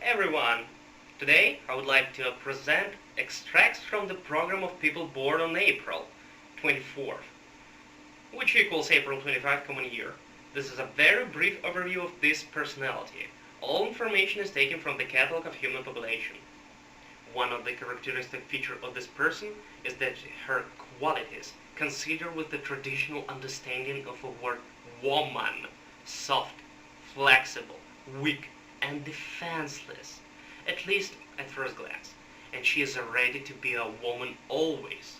everyone! Today I would like to present extracts from the program of people born on April 24th, which equals April 25 common year. This is a very brief overview of this personality. All information is taken from the catalog of human population. One of the characteristic features of this person is that her qualities consider with the traditional understanding of a word woman: soft, flexible, weak, and defenseless, at least at first glance. And she is ready to be a woman always,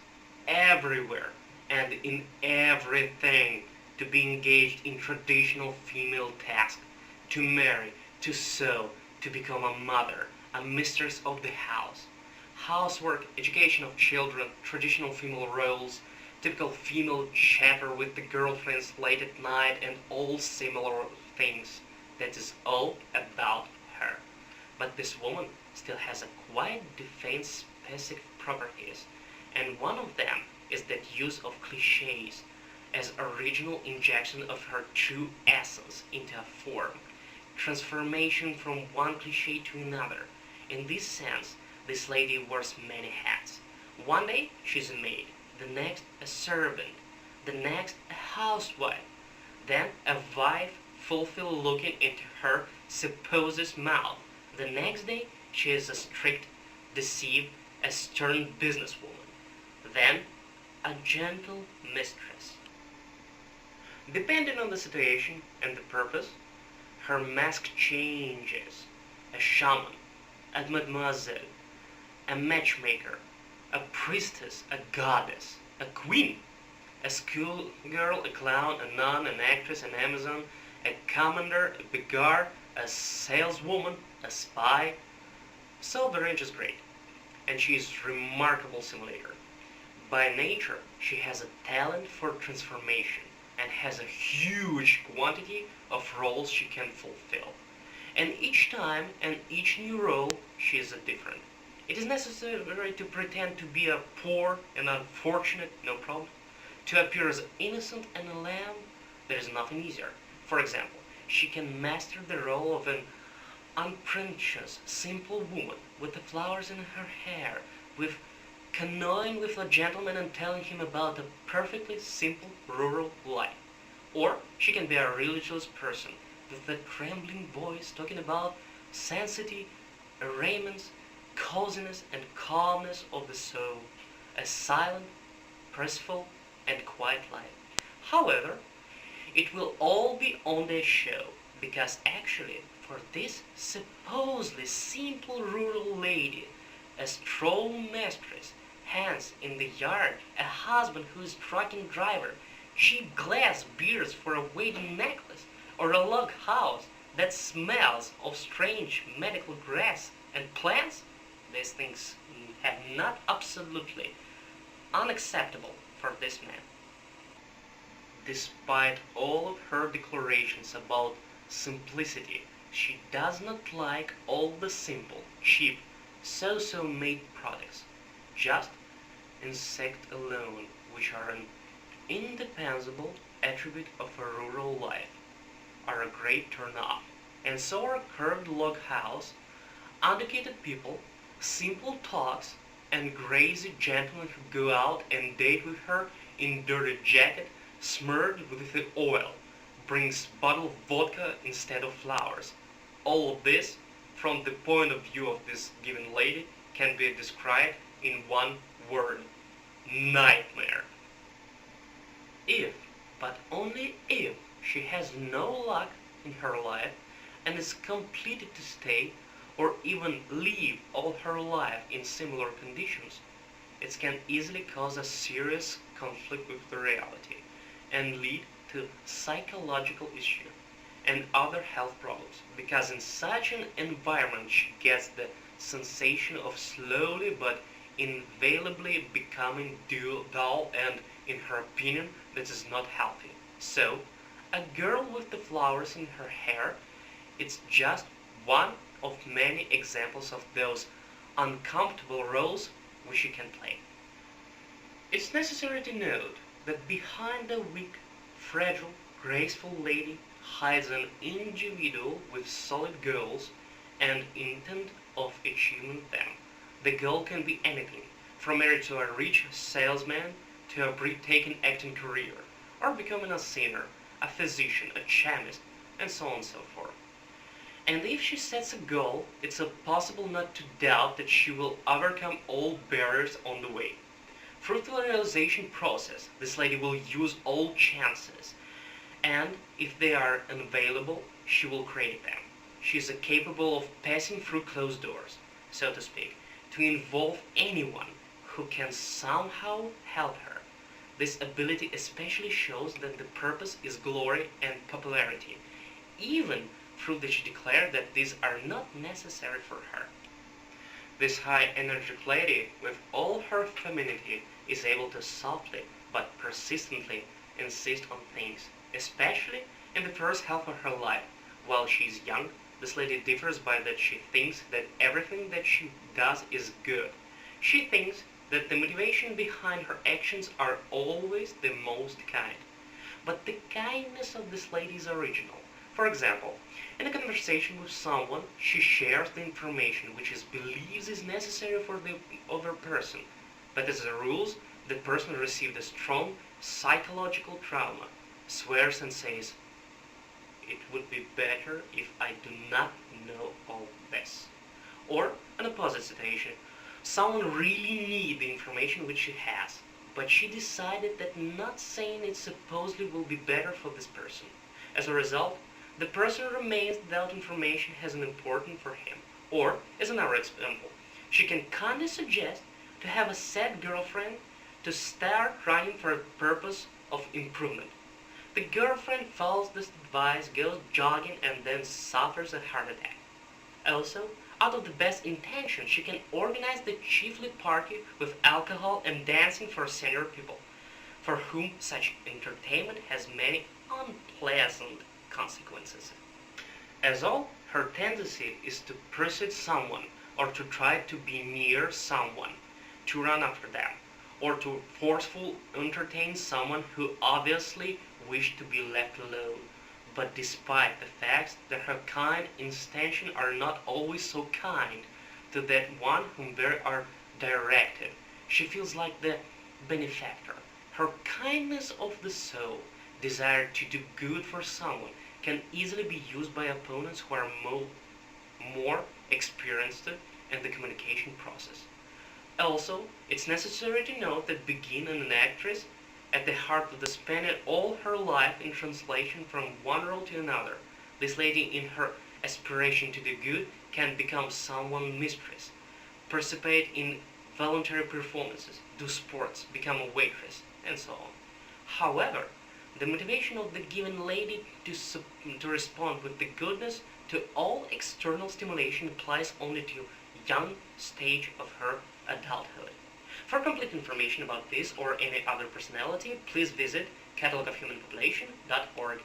everywhere, and in everything, to be engaged in traditional female tasks, to marry, to sew, to become a mother, a mistress of the house. Housework, education of children, traditional female roles, typical female chatter with the girlfriends late at night, and all similar things. That is all about her. But this woman still has a quite defense-specific properties, and one of them is that use of clichés as original injection of her true essence into a form, transformation from one cliché to another. In this sense, this lady wears many hats. One day she's a maid, the next a servant, the next a housewife, then a wife fulfilled looking into her supposed mouth. The next day she is a strict, decisive, a stern businesswoman, then a gentle mistress. Depending on the situation and the purpose, her mask changes: a shaman, a mademoiselle, a matchmaker, a priestess, a goddess, a queen, a schoolgirl, a clown, a nun, an actress, an Amazon, a commander, a beggar, a saleswoman, a spy. So the range is great, and she is a remarkable simulator. By nature, she has a talent for transformation and has a huge quantity of roles she can fulfill. And each time and each new role, she is a different. It is necessary to pretend to be a poor and unfortunate, no problem. To appear as innocent and a lamb, there is nothing easier. For example, she can master the role of an unpretentious, simple woman with the flowers in her hair, with canoeing with a gentleman and telling him about a perfectly simple rural life. Or she can be a religious person with a trembling voice talking about sanctity, arraignments, coziness and calmness of the soul, a silent, peaceful, and quiet life. However, it will all be on the show, because actually, for this supposedly simple rural lady, a strong mistress, hands in the yard, a husband who is trucking driver, cheap glass beers for a wedding necklace, or a log house that smells of strange medical grass and plants, these things have not absolutely unacceptable for this man. Despite all of her declarations about simplicity, she does not like all the simple, cheap, so-so made products. Just insect alone, which are an indispensable attribute of a rural life, are a great turn-off. And so are a curved log house, uneducated people, simple talks, and crazy gentlemen who go out and date with her in dirty jacket smeared with the oil, brings bottled vodka instead of flowers. All of this, from the point of view of this given lady, can be described in one word: nightmare. If, but only if, she has no luck in her life and is completed to stay or even live all her life in similar conditions, it can easily cause a serious conflict with the reality and lead to psychological issues and other health problems, because in such an environment she gets the sensation of slowly but inevitably becoming dull, and in her opinion that is not healthy. So a girl with the flowers in her hair, it's just one of many examples of those uncomfortable roles which she can play. It's necessary to note that behind the weak, fragile, graceful lady hides an individual with solid goals and intent of achieving them. The goal can be anything, from marriage to a rich salesman to a breathtaking acting career, or becoming a singer, a physician, a chemist, and so on and so forth. And if she sets a goal, it's possible not to doubt that she will overcome all barriers on the way. Through the realization process, this lady will use all chances, and if they are unavailable, she will create them. She is capable of passing through closed doors, so to speak, to involve anyone who can somehow help her. This ability especially shows that the purpose is glory and popularity, even through that she declared that these are not necessary for her. This high energetic lady, with all her femininity, is able to softly but persistently insist on things, especially in the first half of her life. While she is young, this lady differs by that she thinks that everything that she does is good. She thinks that the motivation behind her actions are always the most kind. But the kindness of this lady is original. For example, in a conversation with someone, she shares the information which she believes is necessary for the other person. But as a rule, the person received a strong psychological trauma, swears and says, "It would be better if I do not know all this." Or, an opposite situation, someone really needs the information which she has, but she decided that not saying it supposedly will be better for this person. As a result, the person remains without information has an importance for him. Or, as another example, she can kindly suggest to have a sad girlfriend to start running for the purpose of improvement. The girlfriend follows this advice, goes jogging, and then suffers a heart attack. Also, out of the best intention, she can organize the chiefly party with alcohol and dancing for senior people, for whom such entertainment has many unpleasant consequences. As all, her tendency is to pursue someone, or to try to be near someone, to run after them, or to forcefully entertain someone who obviously wished to be left alone. But despite the fact that her kind intentions are not always so kind to that one whom they are directed, she feels like the benefactor. Her kindness of the soul, desire to do good for someone, can easily be used by opponents who are more experienced in the communication process. Also, it's necessary to note that being an actress at the heart of the spending all her life in translation from one role to another, this lady in her aspiration to do good can become someone's mistress, participate in voluntary performances, do sports, become a waitress, and so on. However, the motivation of the given lady to respond with the goodness to all external stimulation applies only to young stage of her adulthood. For complete information about this or any other personality, please visit catalogofhumanpopulation.org.